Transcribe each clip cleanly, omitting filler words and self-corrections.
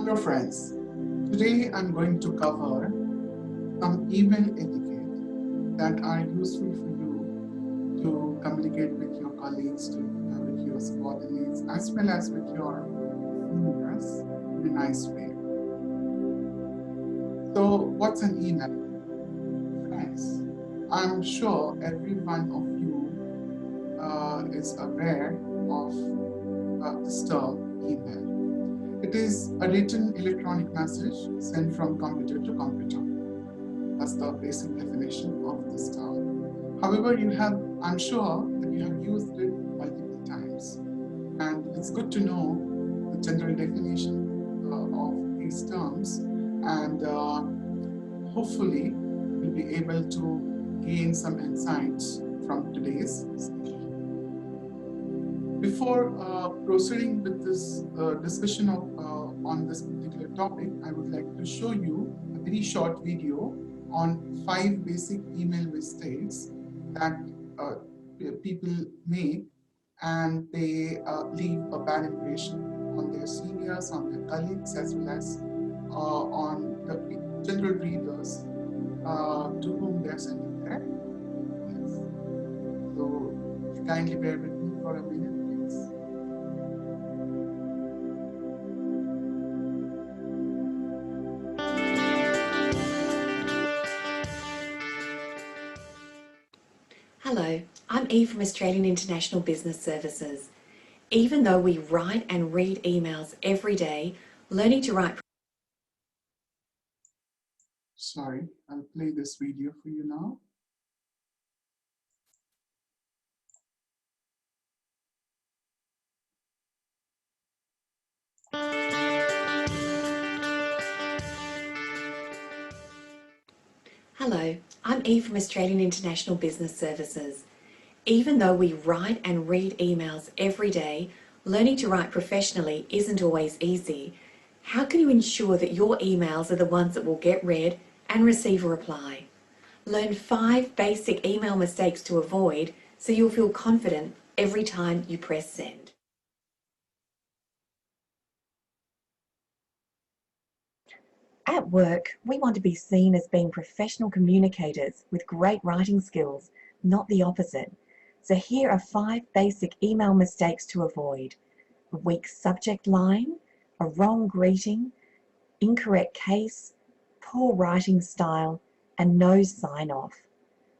Hello friends, today I'm going to cover some email etiquette that are useful for you to communicate with your colleagues, with your subordinates, as well as with your seniors in a nice way. So what's an email? Friends, I'm sure every one of you is aware of this term email. It is a written electronic message sent from computer to computer. That's the basic definition of this term. However, I'm sure that you have used it multiple times. And it's good to know the general definition of these terms, and hopefully you'll be able to gain some insights from today's session. Before proceeding with this discussion on this particular topic, I would like to show you a very short video on 5 basic email mistakes that people make, and they leave a bad impression on their seniors, on their colleagues, as well as on the general readers to whom they are sending their emails. So kindly bear with me for a minute. Hello, I'm Eve from Australian International Business Services. Even though we write and read emails every day, learning to write... Sorry, I'll play this video for you now. Hello, I'm Eve from Australian International Business Services. Even though we write and read emails every day, learning to write professionally isn't always easy. How can you ensure that your emails are the ones that will get read and receive a reply? Learn 5 basic email mistakes to avoid so you'll feel confident every time you press send. At work, we want to be seen as being professional communicators with great writing skills, not the opposite. So here are 5 basic email mistakes to avoid: a weak subject line, a wrong greeting, incorrect case, poor writing style, and no sign-off.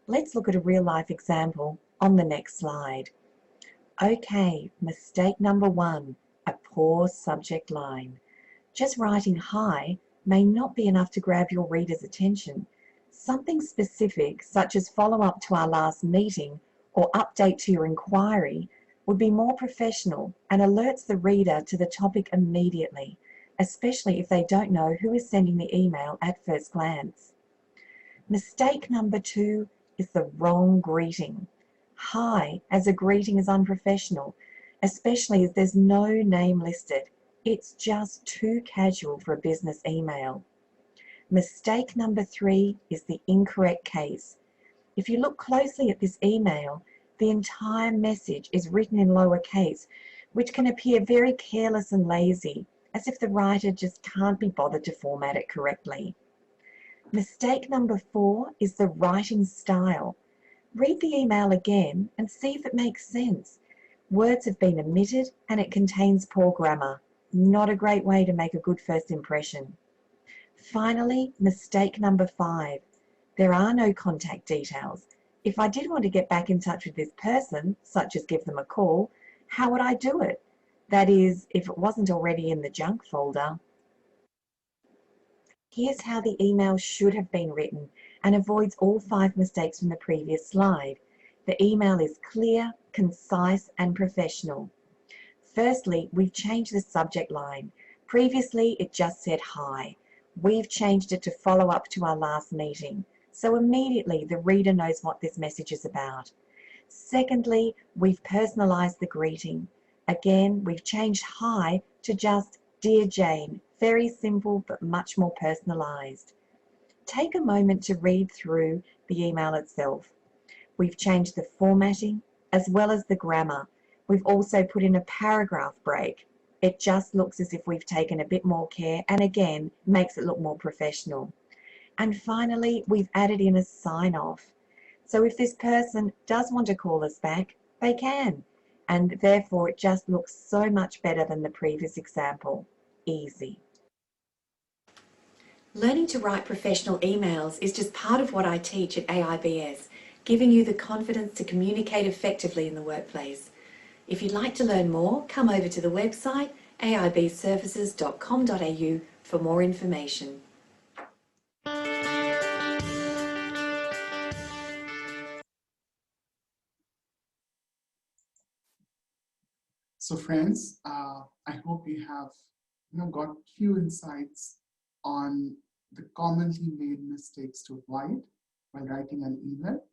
Let's look at a real-life example on the next slide. Okay, mistake number 1, a poor subject line. Just writing hi may not be enough to grab your reader's attention. Something specific, such as follow up to our last meeting or update to your inquiry, would be more professional and alerts the reader to the topic immediately, especially if they don't know who is sending the email at first glance. Mistake number 2 is the wrong greeting. Hi as a greeting is unprofessional, especially as there's no name listed. It's just too casual for a business email. Mistake number 3 is the incorrect case. If you look closely at this email, the entire message is written in lowercase, which can appear very careless and lazy, as if the writer just can't be bothered to format it correctly. Mistake number 4 is the writing style. Read the email again and see if it makes sense. Words have been omitted and it contains poor grammar. Not a great way to make a good first impression. Finally, mistake number 5. There are no contact details. If I did want to get back in touch with this person, such as give them a call, how would I do it? That is, if it wasn't already in the junk folder. Here's how the email should have been written and avoids all 5 mistakes from the previous slide. The email is clear, concise, and professional. Firstly, we've changed the subject line. Previously, it just said hi. We've changed it to follow up to our last meeting, so immediately the reader knows what this message is about. Secondly, we've personalized the greeting. Again, we've changed hi to just Dear Jane. Very simple, but much more personalized. Take a moment to read through the email itself. We've changed the formatting as well as the grammar. We've also put in a paragraph break. It just looks as if we've taken a bit more care and again makes it look more professional. And finally, we've added in a sign off. So if this person does want to call us back, they can. And therefore it just looks so much better than the previous example. Easy. Learning to write professional emails is just part of what I teach at AIBS, giving you the confidence to communicate effectively in the workplace. If you'd like to learn more, come over to the website aibservices.com.au for more information. So friends, I hope you have got few insights on the commonly made mistakes to avoid while writing an email.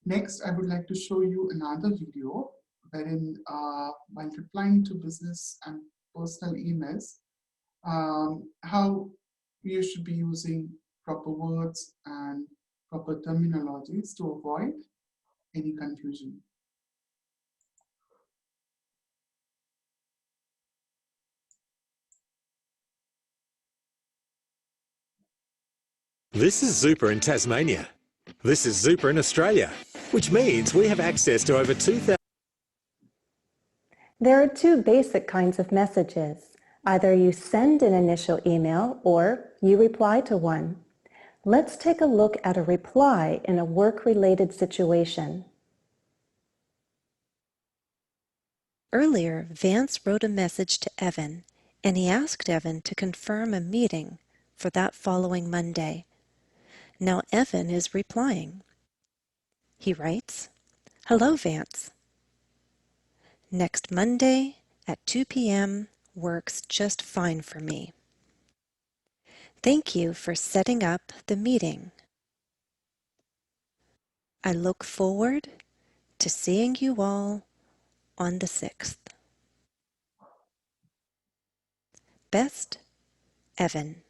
Next, I would like to show you another video wherein while replying to business and personal emails, how you should be using proper words and proper terminologies to avoid any confusion. This is Zupa in Tasmania. This is Zupa in Australia, which means we have access to over 2,000. There are two basic kinds of messages. Either you send an initial email or you reply to one. Let's take a look at a reply in a work-related situation. Earlier, Vance wrote a message to Evan, and he asked Evan to confirm a meeting for that following Monday. Now Evan is replying. He writes, "Hello, Vance. Next Monday at 2 p.m. works just fine for me. Thank you for setting up the meeting. I look forward to seeing you all on the 6th. Best, Evan."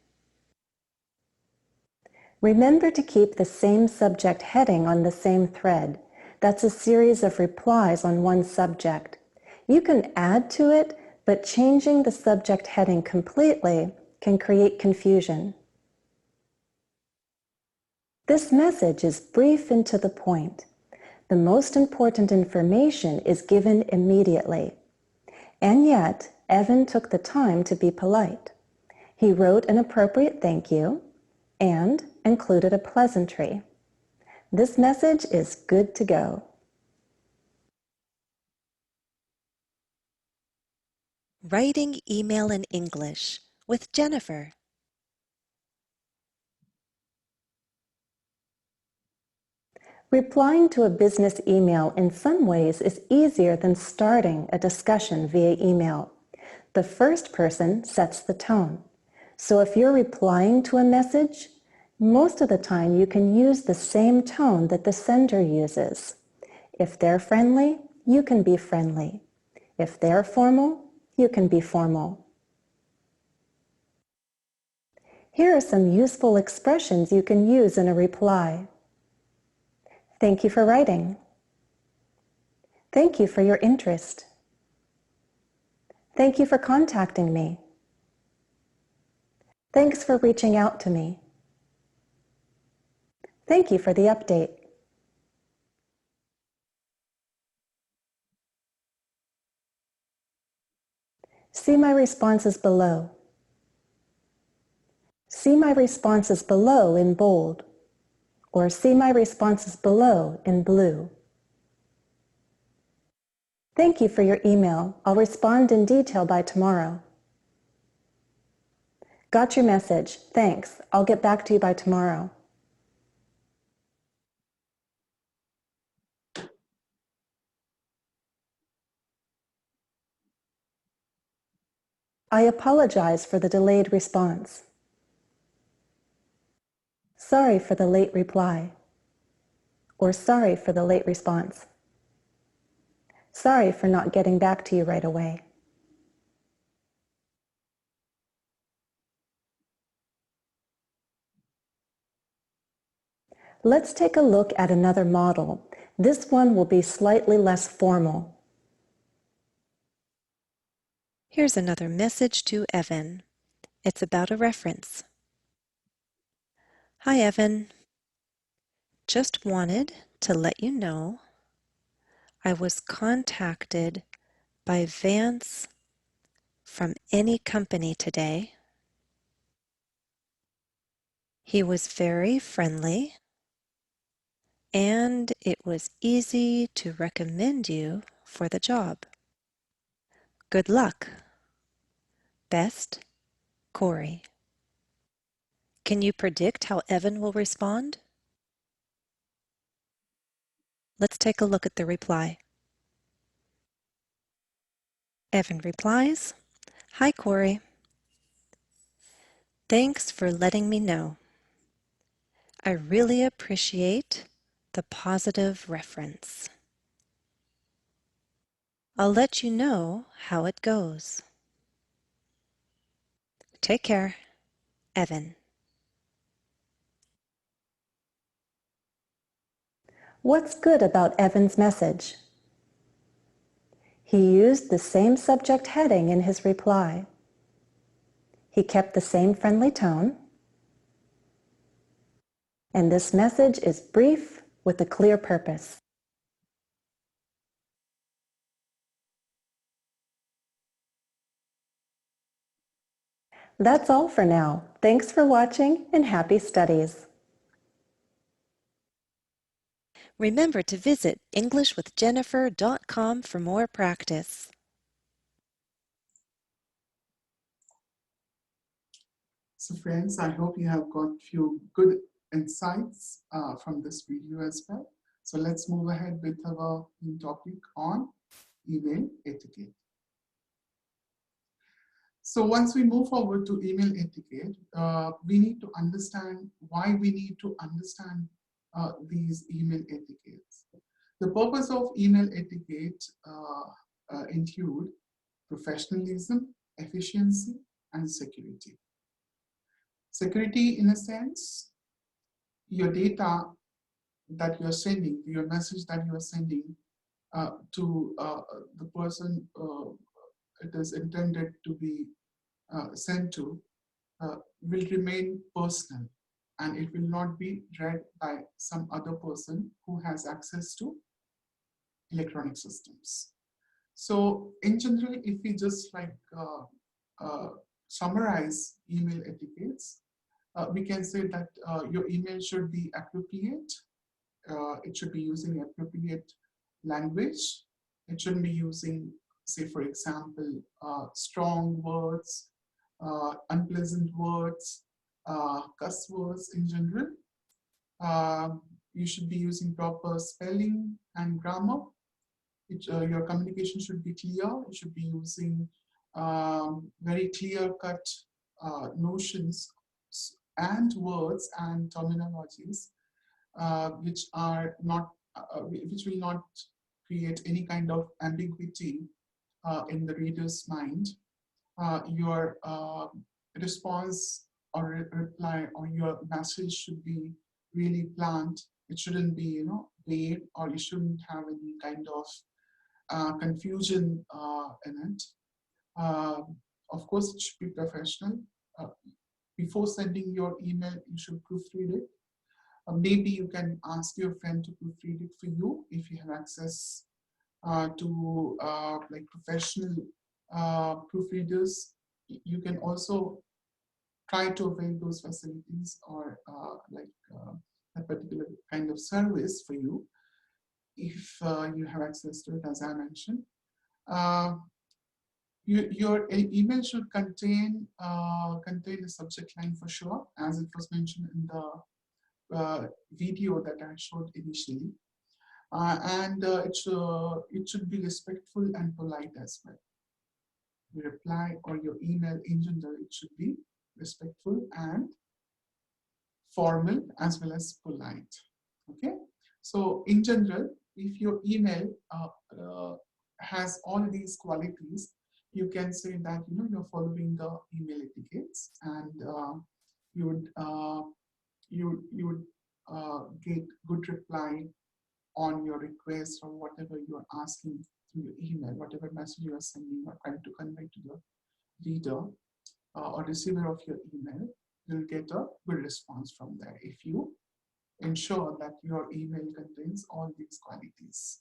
Remember to keep the same subject heading on the same thread. That's a series of replies on one subject. You can add to it, but changing the subject heading completely can create confusion. This message is brief and to the point. The most important information is given immediately. And yet, Evan took the time to be polite. He wrote an appropriate thank you and included a pleasantry. This message is good to go. Writing email in English with Jennifer. Replying to a business email in some ways is easier than starting a discussion via email. The first person sets the tone. So if you're replying to a message, most of the time you can use the same tone that the sender uses. If they're friendly, you can be friendly. If they're formal, you can be formal. Here are some useful expressions you can use in a reply. Thank you for writing. Thank you for your interest. Thank you for contacting me. Thanks for reaching out to me. Thank you for the update. See my responses below. See my responses below in bold, or see my responses below in blue. Thank you for your email. I'll respond in detail by tomorrow. Got your message. Thanks. I'll get back to you by tomorrow. I apologize for the delayed response. Sorry for the late reply. Or sorry for the late response. Sorry for not getting back to you right away. Let's take a look at another model. This one will be slightly less formal. Here's another message to Evan. It's about a reference. Hi, Evan. Just wanted to let you know I was contacted by Vance from any company today. He was very friendly, and it was easy to recommend you for the job. Good luck. Best, Corey. Can you predict how Evan will respond? Let's take a look at the reply. Evan replies, Hi, Corey. Thanks for letting me know. I really appreciate the positive reference. I'll let you know how it goes. Take care, Evan. What's good about Evan's message? He used the same subject heading in his reply. He kept the same friendly tone. And this message is brief with a clear purpose. That's all for now. Thanks for watching and happy studies. Remember to visit EnglishWithJennifer.com for more practice. So friends, I hope you have got few good insights from this video as well. So let's move ahead with our new topic on email etiquette. So once we move forward to email etiquette, we need to understand why we need to understand these email etiquettes. The purpose of email etiquette include professionalism, efficiency, and security. Security in a sense, your data that you're sending, your message that you are sending to the person it is intended to be sent to will remain personal, and it will not be read by some other person who has access to electronic systems. So in general, if we just summarize email etiquettes, we can say that your email should be appropriate. It should be using appropriate language. It shouldn't be using, say, for example, strong words, unpleasant words, cuss words in general. You should be using proper spelling and grammar. Your communication should be clear. You should be using very clear-cut notions and words and terminologies which are not, which will not create any kind of ambiguity in the reader's mind. Your response or reply or your message should be really planned. It shouldn't be, vague, or you shouldn't have any kind of confusion in it. Of course, it should be professional. Before sending your email, you should proofread it. Maybe you can ask your friend to proofread it for you if you have access to like professional proofreaders. You can also try to avail those facilities or a particular kind of service for you if you have access to it, as I mentioned. Your email should contain a subject line for sure, as it was mentioned in the video that I showed initially. And it should be respectful and polite as well. Your reply or your email in general, it should be respectful and formal as well as polite. Okay, so in general, if your email has all these qualities, you can say that you're following the email etiquettes, and you would get good reply on your request or whatever you are asking through your email, whatever message you are sending or trying to convey to the reader or receiver of your email, you'll get a good response from there if you ensure that your email contains all these qualities.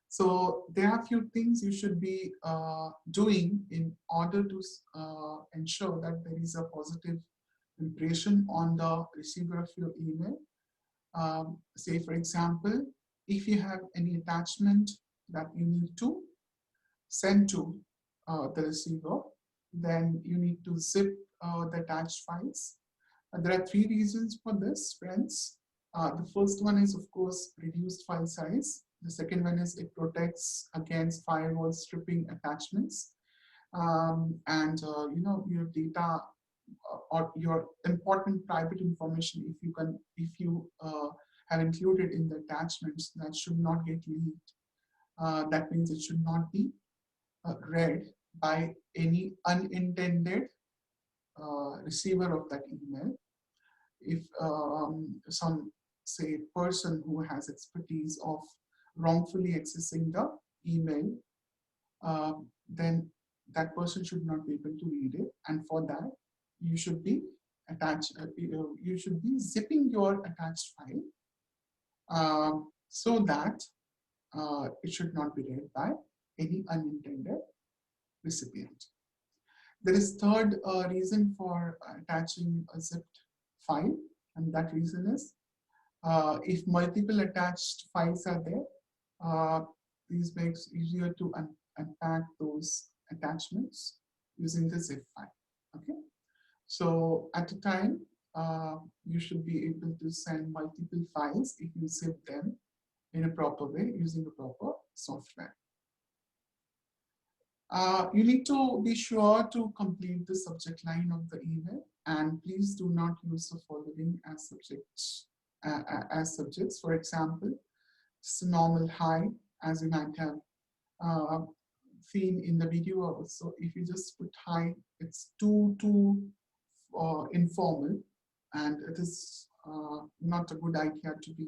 So there are a few things you should be doing in order to ensure that there is a positive impression on the receiver of your email. Say, for example, if you have any attachment that you need to send to the receiver, then you need to zip the attached files. There are three reasons for this, friends. The first one is, of course, reduced file size. The second one is it protects against firewall stripping attachments. And your data or your important private information, if you have included in the attachments, that should not get leaked. That means it should not be read by any unintended receiver of that email. If some, say, person who has expertise of wrongfully accessing the email, then that person should not be able to read it. And for that, you should be you should be zipping your attached file so that it should not be read by any unintended recipient. There is third reason for attaching a zipped file, and that reason is if multiple attached files are there, this makes it easier to unpack those attachments using the zip file. Okay, so at a time, you should be able to send multiple files if you zip them in a proper way using a proper software. You need to be sure to complete the subject line of the email, and please do not use the following as subjects. For example, it's a normal hi, as you might have seen in the video also. If you just put hi, it's too informal, and it is not a good idea to be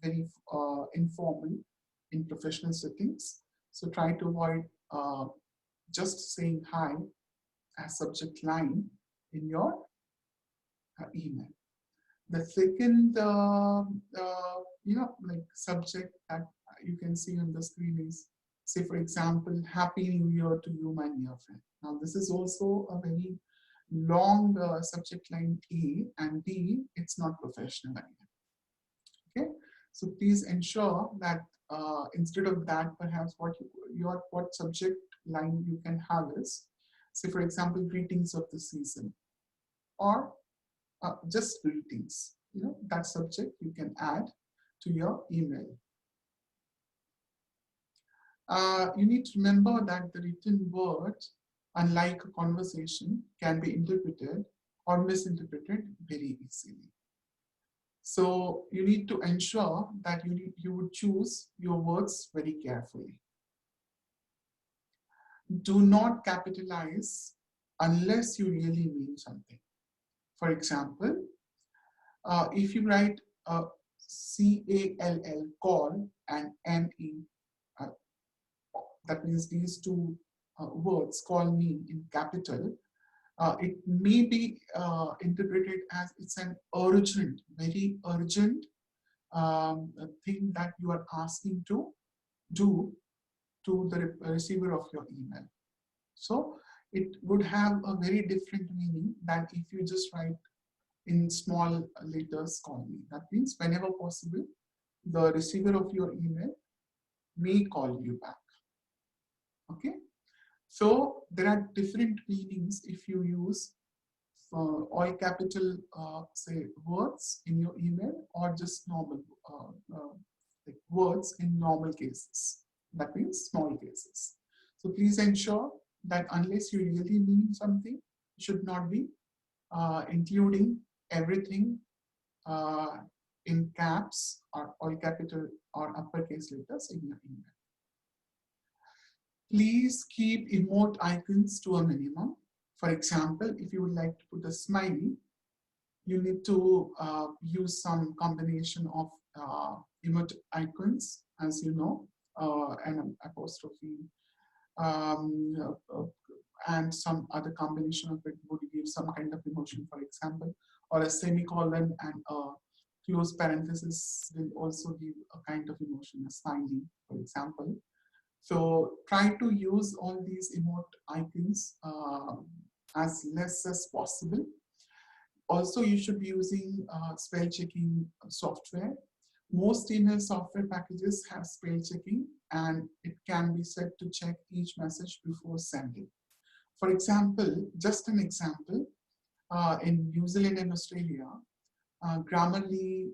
very informal in professional settings. So try to avoid just saying hi as subject line in your email. The second, subject that you can see on the screen is, say, for example, Happy New Year to you, my dear friend. Now, this is also a very long subject line A, and D, it's not professional idea. Okay, so please ensure that instead of that, perhaps what subject line you can have is, say, for example, greetings of the season, or just greetings. That subject you can add to your email. You need to remember that the written word, unlike a conversation, can be interpreted or misinterpreted very easily. So you need to ensure that you would choose your words very carefully. Do not capitalize unless you really mean something. For example, if you write CALL, call, and ME, that means these two words, call me, in capital, it may be interpreted as it's an urgent, very urgent thing that you are asking to do to the receiver of your email. So it would have a very different meaning than if you just write in small letters, call me. That means whenever possible, the receiver of your email may call you back. Okay, so there are different meanings if you use all capital say words in your email, or just normal like words in normal cases. That means small cases. So please ensure that unless you really mean something, you should not be including everything in caps or all capital or uppercase letters in your email. Please keep emote icons to a minimum. For example, if you would like to put a smiley, you need to use some combination of emote icons, as you know. an apostrophe, um, uh, uh, and some other combination of it would give some kind of emotion, for example, or a semicolon and a close parenthesis will also give a kind of emotion, a smiley, for example. So try to use all these emote icons as less as possible. Also, you should be using spell checking software. Most email software packages have spell checking, and it can be set to check each message before sending. For example, just an example, in New Zealand and Australia, Grammarly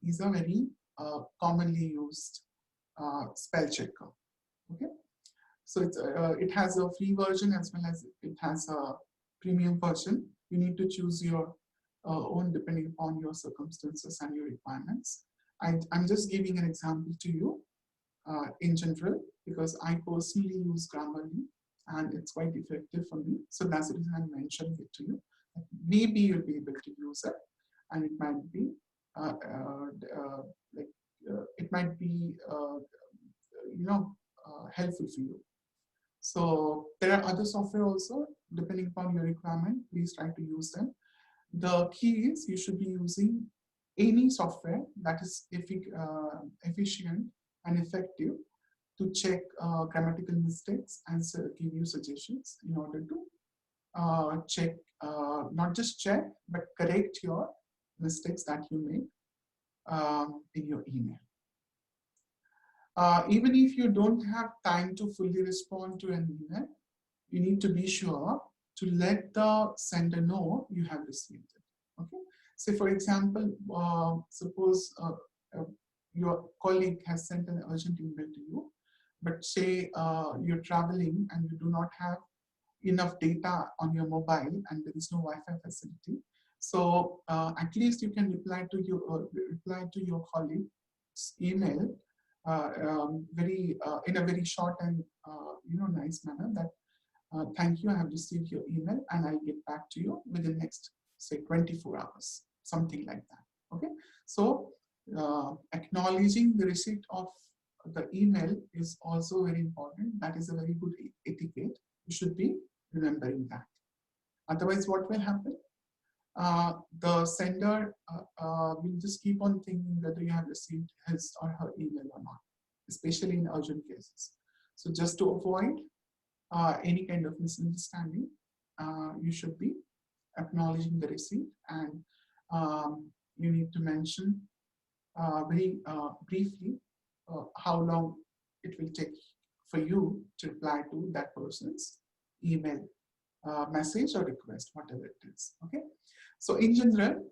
is a very commonly used spell checker. Okay, so it has a free version as well as it has a premium version. You need to choose your own depending upon your circumstances and your requirements. I'm just giving an example to you in general because I personally use Grammarly and it's quite effective for me. So that's the reason I mentioned it to you. Maybe you'll be able to use it, and it might be like it might be helpful for you. So there are other software also, depending upon your requirement, please try to use them. The key is you should be using any software that is efficient and effective to check grammatical mistakes and give you suggestions in order to check, not just check, but correct your mistakes that you make in your email. Even if you don't have time to fully respond to an email, you need to be sure to let the sender know you have received it. Okay. Say, for example, suppose your colleague has sent an urgent email to you, but say you're traveling and you do not have enough data on your mobile and there is no Wi-Fi facility. So at least you can reply to your colleague's email in a very short and nice manner that thank you, I have received your email and I'll get back to you within next say 24 hours, something like that. Okay, so acknowledging the receipt of the email is also very important. That is a very good etiquette. You should be remembering that. Otherwise, what will happen? The sender will just keep on thinking whether you have received his or her email or not, especially in urgent cases. So just to avoid any kind of misunderstanding, you should be acknowledging the receipt, and you need to mention very briefly how long it will take for you to reply to that person's email message or request, whatever it is. Okay, so in general,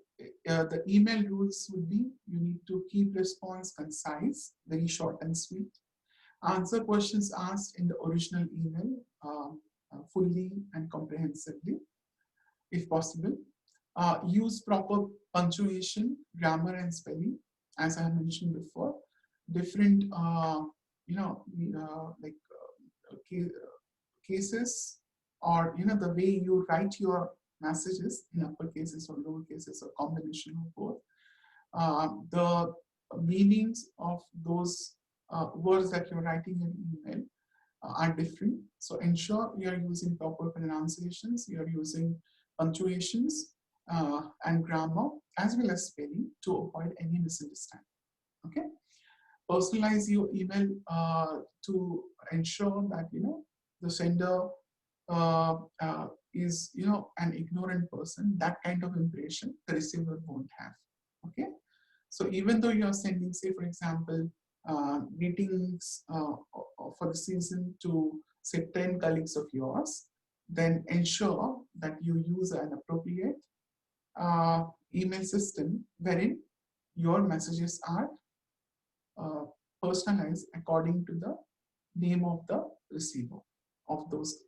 the email rules would be you need to keep response concise, very short and sweet. Answer questions asked in the original email fully and comprehensively, if possible. Use proper punctuation, grammar, and spelling, as I mentioned before. Different, cases, or the way you write your messages in upper cases or lower cases, or combination of both. The meanings of those words that you're writing in email are different. So ensure you are using proper pronunciations, you are using punctuations and grammar as well as spelling to avoid any misunderstanding. Okay. Personalize your email to ensure that the sender is an ignorant person. That kind of impression the receiver won't have. Okay. So even though you are sending, say for example, greetings for the season to say 10 colleagues of yours, then ensure that you use an appropriate email system wherein your messages are personalized according to the name of the receiver of those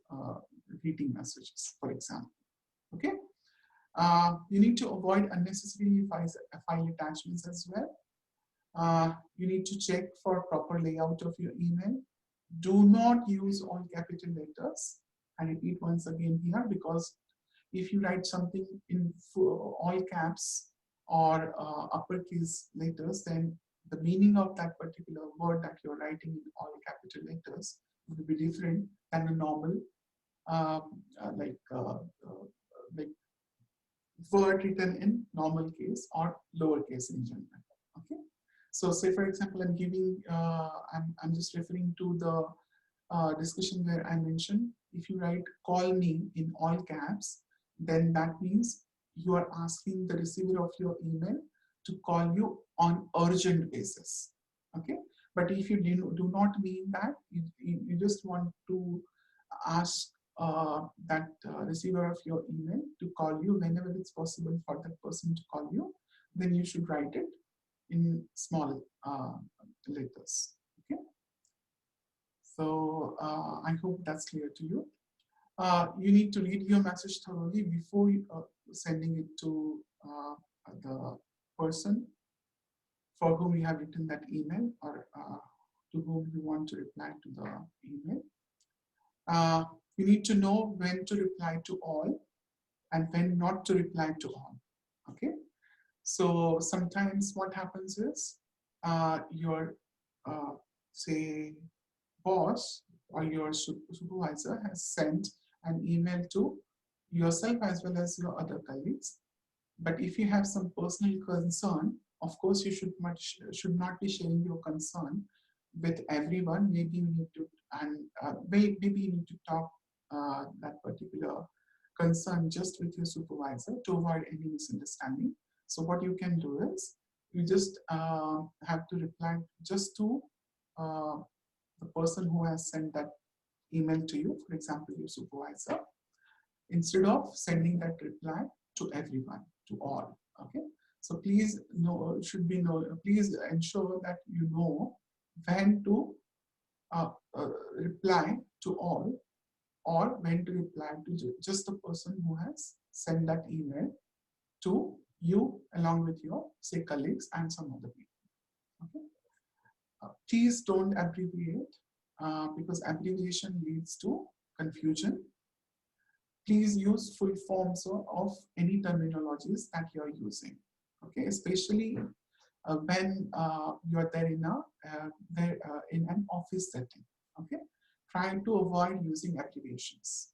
greeting messages, for example. Okay. You need to avoid unnecessary file attachments as well. You need to check for proper layout of your email. Do not use all capital letters. I repeat once again here, because if you write something in all caps or uppercase letters, then the meaning of that particular word that you're writing in all capital letters will be different than a normal like word written in normal case or lowercase in general. Okay. So say for example, I'm just referring to the discussion where I mentioned if you write call me in all caps, then that means you are asking the receiver of your email to call you on urgent basis. Okay. But if you do not mean that, you just want to ask that receiver of your email to call you whenever it's possible for that person to call you, then you should write it in small letters. Okay. So I hope that's clear to you. You need to read your message thoroughly before sending it to the person for whom you have written that email or to whom you want to reply to the email. You need to know when to reply to all and when not to reply to all. Okay. So sometimes what happens is your say boss or your supervisor has sent an email to yourself as well as your other colleagues. But if you have some personal concern, of course, you should not be sharing your concern with everyone. Maybe you need to, and maybe you need to talk that particular concern just with your supervisor to avoid any misunderstanding. So what you can do is you just have to reply just to uh, the person who has sent that email to you, for example, your supervisor, instead of sending that reply to everyone, to all. Okay. So please please ensure that you know when to reply to all or when to reply to just the person who has sent that email to you along with your say colleagues and some other people. Okay. Please don't abbreviate because abbreviation leads to confusion. Please use full forms of any terminologies that you're using. Okay, especially when you're there in an office setting. Okay, try to avoid using abbreviations.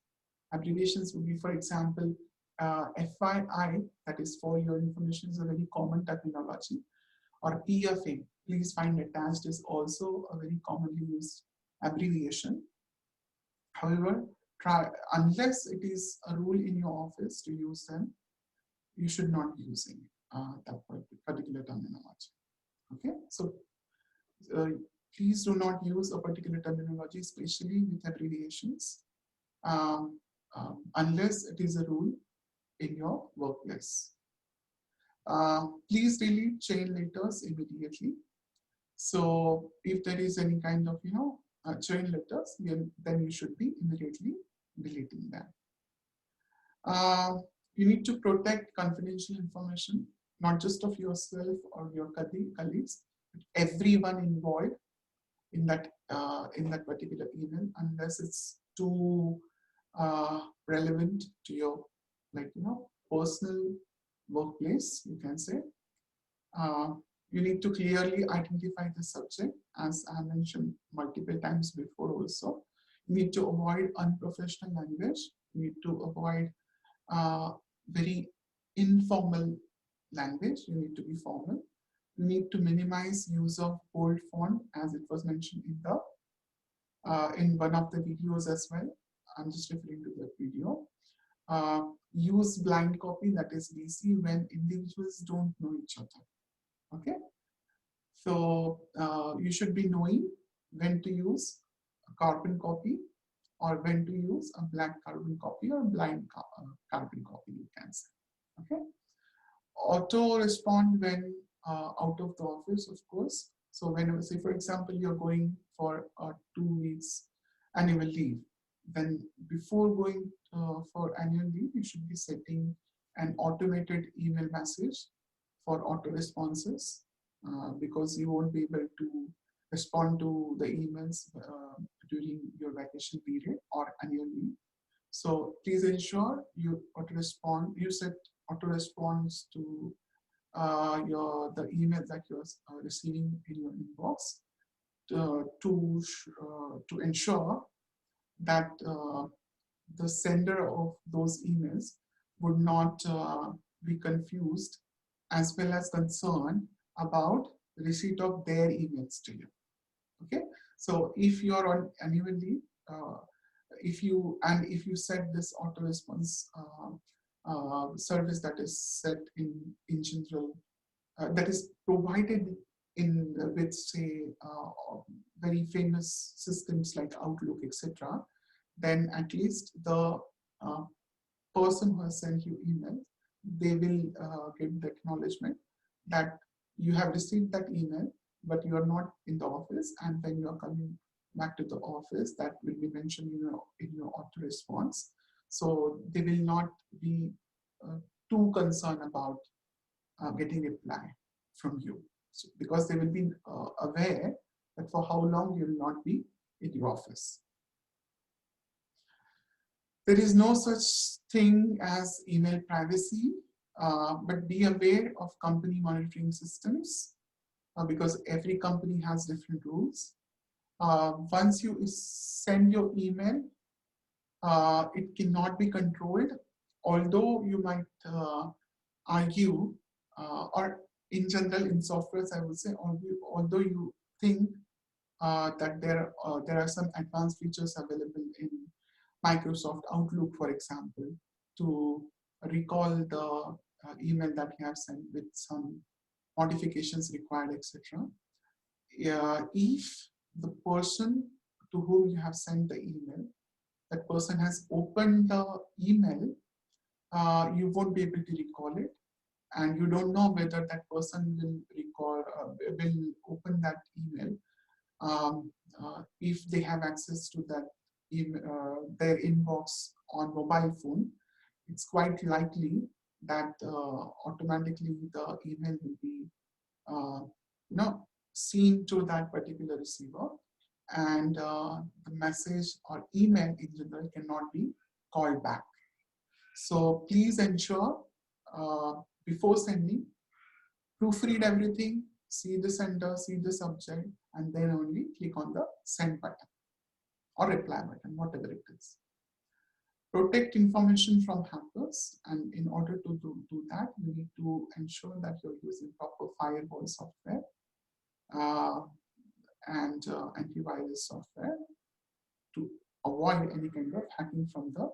Abbreviations would be, for example, FYI, that is for your information, is a very common terminology, or PFA, please find attached, is also a very commonly used abbreviation. However, unless it is a rule in your office to use them, you should not be using that particular terminology. Okay, so please do not use a particular terminology, especially with abbreviations, unless it is a rule in your workplace. Please delete chain letters immediately. So if there is any kind of chain letters, then you should be immediately deleting them. You need to protect confidential information, not just of yourself or your colleagues, but everyone involved in that particular email, unless it's too relevant to your personal workplace, you can say. You need to clearly identify the subject, as I mentioned multiple times before also. You need to avoid unprofessional language. You need to avoid very informal language. You need to be formal. You need to minimize use of bold font, as it was mentioned in one of the videos as well. I'm just referring to that video. Use blind copy, that is BC, when individuals don't know each other. Okay, so you should be knowing when to use a carbon copy or when to use a black carbon copy or blind carbon copy, you can say. Okay, auto respond when out of the office, of course. So whenever, say for example, you're going for 2 weeks annual leave, then before going for annual leave, you should be setting an automated email message for auto responses, because you won't be able to respond to the emails during your vacation period or annual leave. So please ensure you set auto response to the emails that you're receiving in your inbox to ensure that the sender of those emails would not be confused as well as concerned about receipt of their emails to you. Okay, so if you're on annual leave, if you set this auto response service that is set in general, that is provided in with say very famous systems like Outlook, etc., then at least the uh, person who has sent you email, they will get the acknowledgement that you have received that email, but you are not in the office, and when you are coming back to the office, that will be mentioned in your auto response. So they will not be uh, too concerned about getting reply from you, so, because they will be aware that for how long you will not be in your office. There is no such thing as email privacy, but be aware of company monitoring systems because every company has different rules. Once you send your email, it cannot be controlled, although you might argue, or in general in softwares, I would say, although you think that there are some advanced features available in Microsoft Outlook, for example, to recall the email that you have sent with some modifications required, etc. If the person to whom you have sent the email, that person has opened the email, you won't be able to recall it, and you don't know whether that person will open that email if they have access to that their inbox on mobile phone. It's quite likely that automatically the email will be uh, seen to that particular receiver, and the message or email in general cannot be called back. So please ensure before sending, proofread everything, see the sender, see the subject, and then only click on the send button or reply button, whatever it is. Protect information from hackers, and in order to do that, you need to ensure that you're using proper firewall software and antivirus software to avoid any kind of hacking from the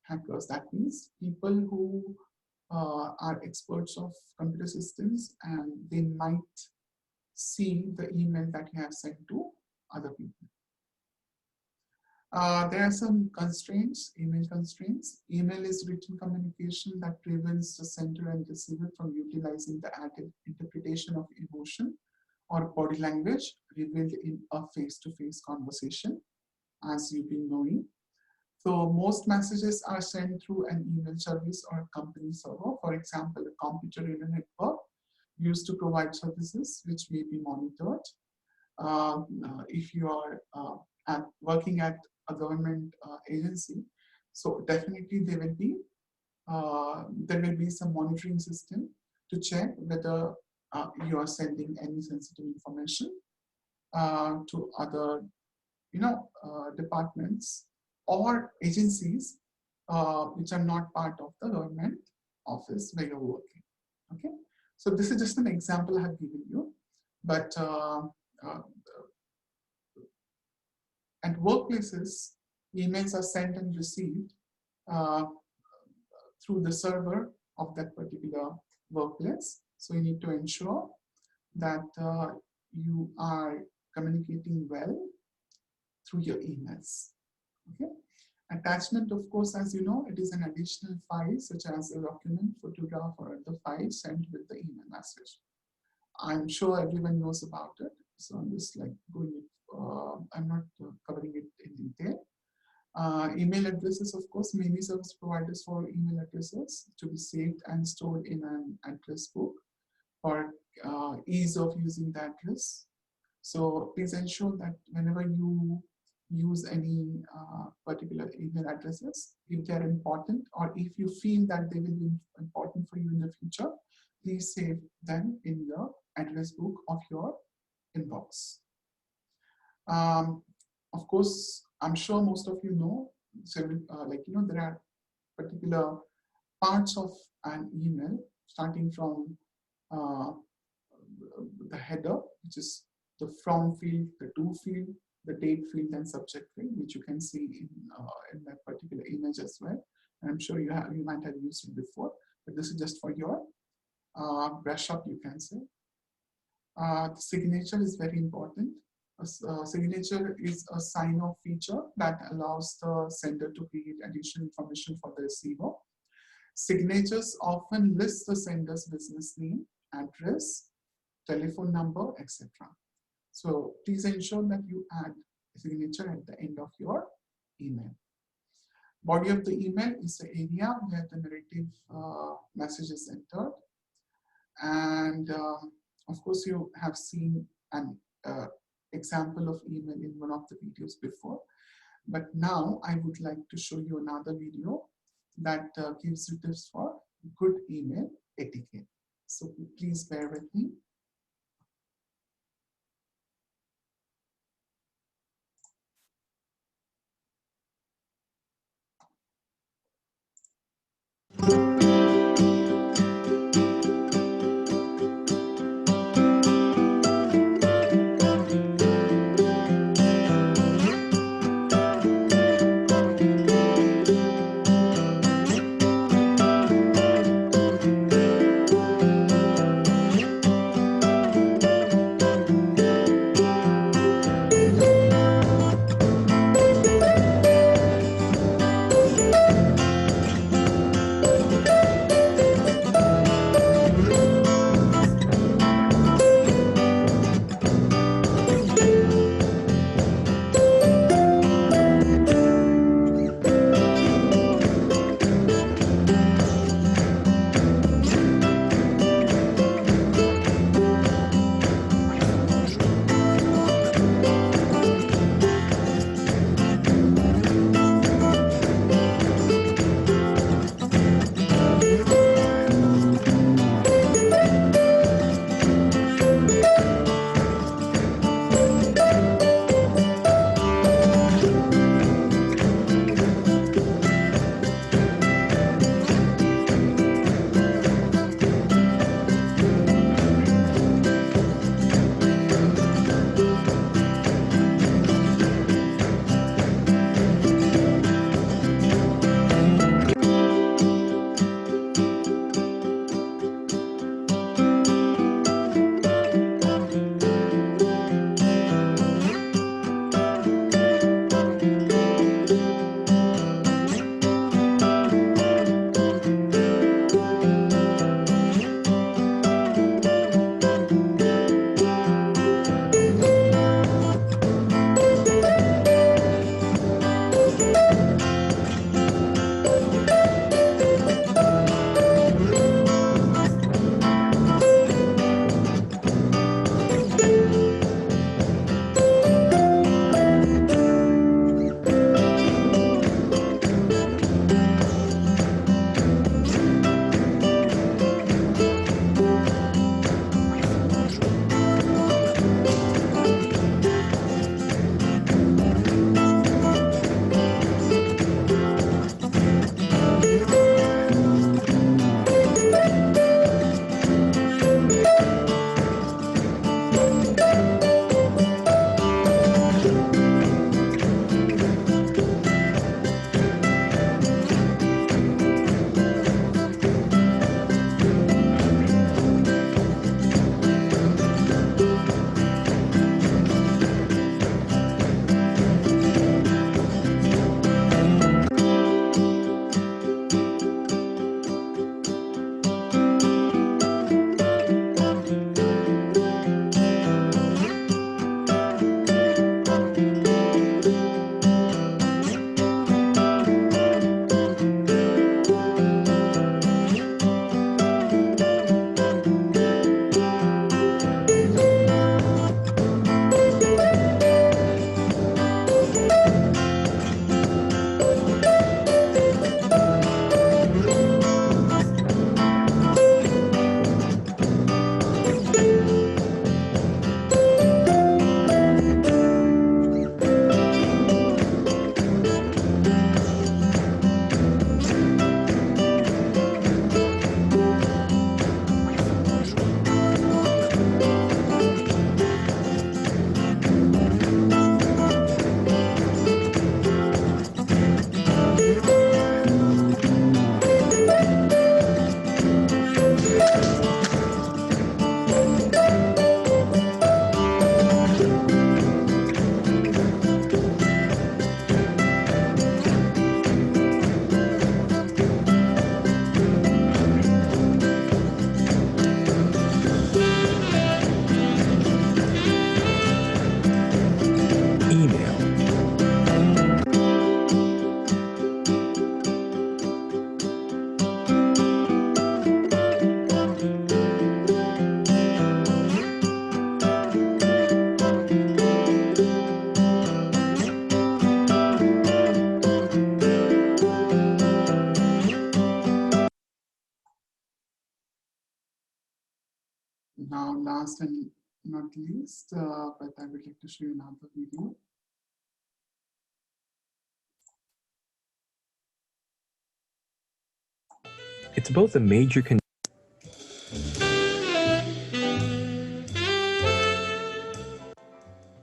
hackers. That means people who are experts of computer systems, and they might see the email that you have sent to other people. There are some constraints, email constraints. Email is written communication that prevents the sender and receiver from utilizing the added interpretation of emotion or body language revealed in a face-to-face conversation, as you've been knowing. So most messages are sent through an email service or a company server. For example, a computer in a network used to provide services which may be monitored. If you are working at a government agency, so definitely there will be some monitoring system to check whether you are sending any sensitive information to other departments or agencies which are not part of the government office where you're working. Okay, so this is just an example I have given you, but at workplaces, emails are sent and received uh, through the server of that particular workplace. So you need to ensure that you are communicating well through your emails. Okay. Attachment, of course, as you know, it is an additional file such as a document, photograph, or other file sent with the email message. I'm sure everyone knows about it, so I'm just like I'm not covering it in detail. Email addresses, of course, many service providers for email addresses to be saved and stored in an address book for ease of using the address. So please ensure that whenever you use any particular email addresses, if they're important or if you feel that they will be important for you in the future, please save them in the address book of your inbox. Of course, I'm sure most of you know, several, there are particular parts of an email, starting from the header, which is the from field, the to field, the date field, and subject field, which you can see in that particular image as well. And I'm sure you might have used it before, but this is just for your brush up, you can say. The signature is very important. Signature is a sign-off feature that allows the sender to create additional information for the receiver. Signatures often list the sender's business name, address, telephone number, etc. So please ensure that you add a signature at the end of your email. Body of the email is the area where the narrative message is entered. And of course, you have seen an example of email in one of the videos before. But now I would like to show you another video that gives you tips for good email etiquette. So please bear with me. Now, last and not least, but I would like to show you another video. It's both a major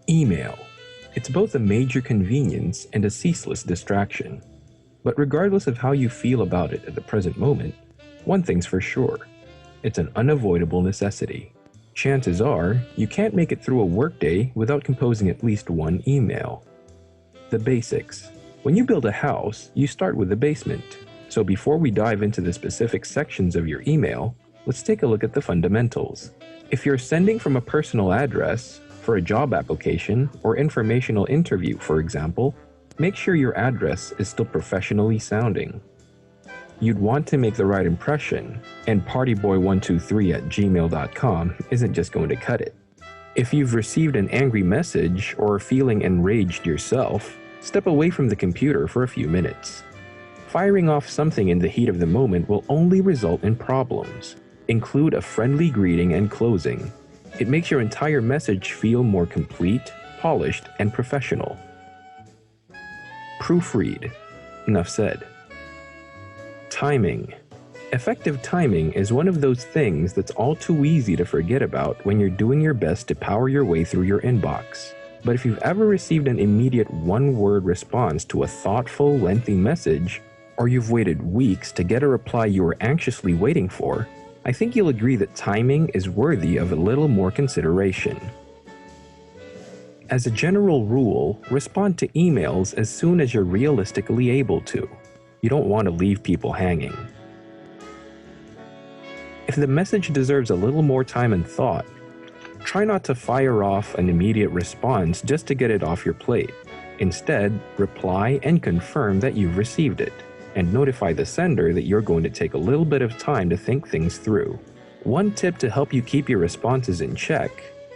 Email. It's both a major convenience and a ceaseless distraction. But regardless of how you feel about it at the present moment, one thing's for sure. It's an unavoidable necessity. Chances are, you can't make it through a workday without composing at least one email. The basics. When you build a house, you start with the basement. So before we dive into the specific sections of your email, let's take a look at the fundamentals. If you're sending from a personal address, for a job application or informational interview, for example, make sure your address is still professionally sounding. You'd want to make the right impression, and partyboy123@gmail.com isn't just going to cut it. If you've received an angry message or are feeling enraged yourself, step away from the computer for a few minutes. Firing off something in the heat of the moment will only result in problems. Include a friendly greeting and closing. It makes your entire message feel more complete, polished, and professional. Proofread. Enough said. Timing. Effective timing is one of those things that's all too easy to forget about when you're doing your best to power your way through your inbox. But if you've ever received an immediate one-word response to a thoughtful, lengthy message, or you've waited weeks to get a reply you were anxiously waiting for, I think you'll agree that timing is worthy of a little more consideration. As a general rule, respond to emails as soon as you're realistically able to. You don't want to leave people hanging. If the message deserves a little more time and thought, try not to fire off an immediate response just to get it off your plate. Instead, reply and confirm that you've received it, and notify the sender that you're going to take a little bit of time to think things through. One tip to help you keep your responses in check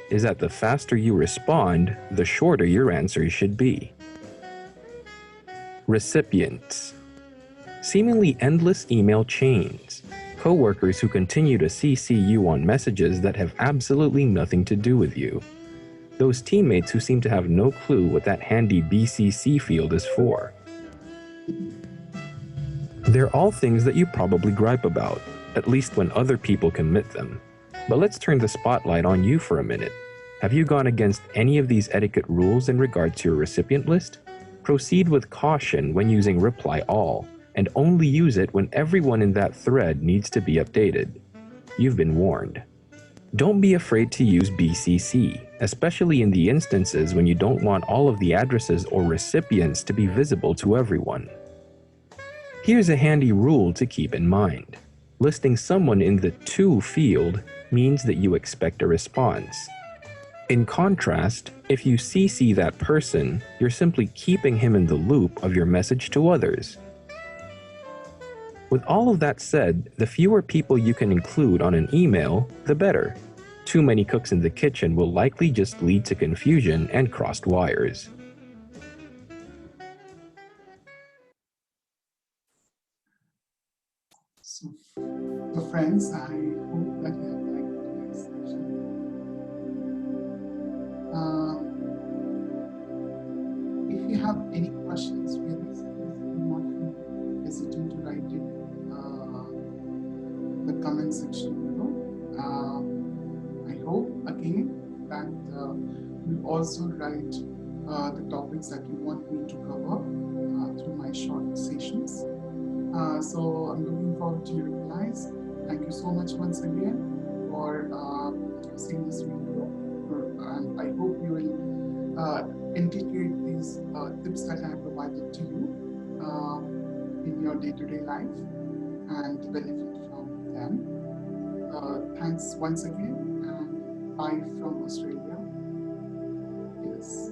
is that the faster you respond, the shorter your answers should be. Recipients. Seemingly endless email chains. Coworkers who continue to CC you on messages that have absolutely nothing to do with you. Those teammates who seem to have no clue what that handy BCC field is for. They're all things that you probably gripe about, at least when other people commit them. But let's turn the spotlight on you for a minute. Have you gone against any of these etiquette rules in regard to your recipient list? Proceed with caution when using reply all, and only use it when everyone in that thread needs to be updated. You've been warned. Don't be afraid to use BCC, especially in the instances when you don't want all of the addresses or recipients to be visible to everyone. Here's a handy rule to keep in mind. Listing someone in the to field means that you expect a response. In contrast, if you CC that person, you're simply keeping him in the loop of your message to others. With all of that said, the fewer people you can include on an email, the better. Too many cooks in the kitchen will likely just lead to confusion and crossed wires. So friends, I hope that you have liked today's session. If you have any questions, please do not hesitate to write it in the comment section below. I hope again that you also write the topics that you want me to cover through my short sessions. So I'm looking forward to your replies. Thank you so much once again for seeing this video. And I hope you will integrate these tips that I have provided to you in your day-to-day life and benefit from them. Thanks once again, and bye from Australia. Yes.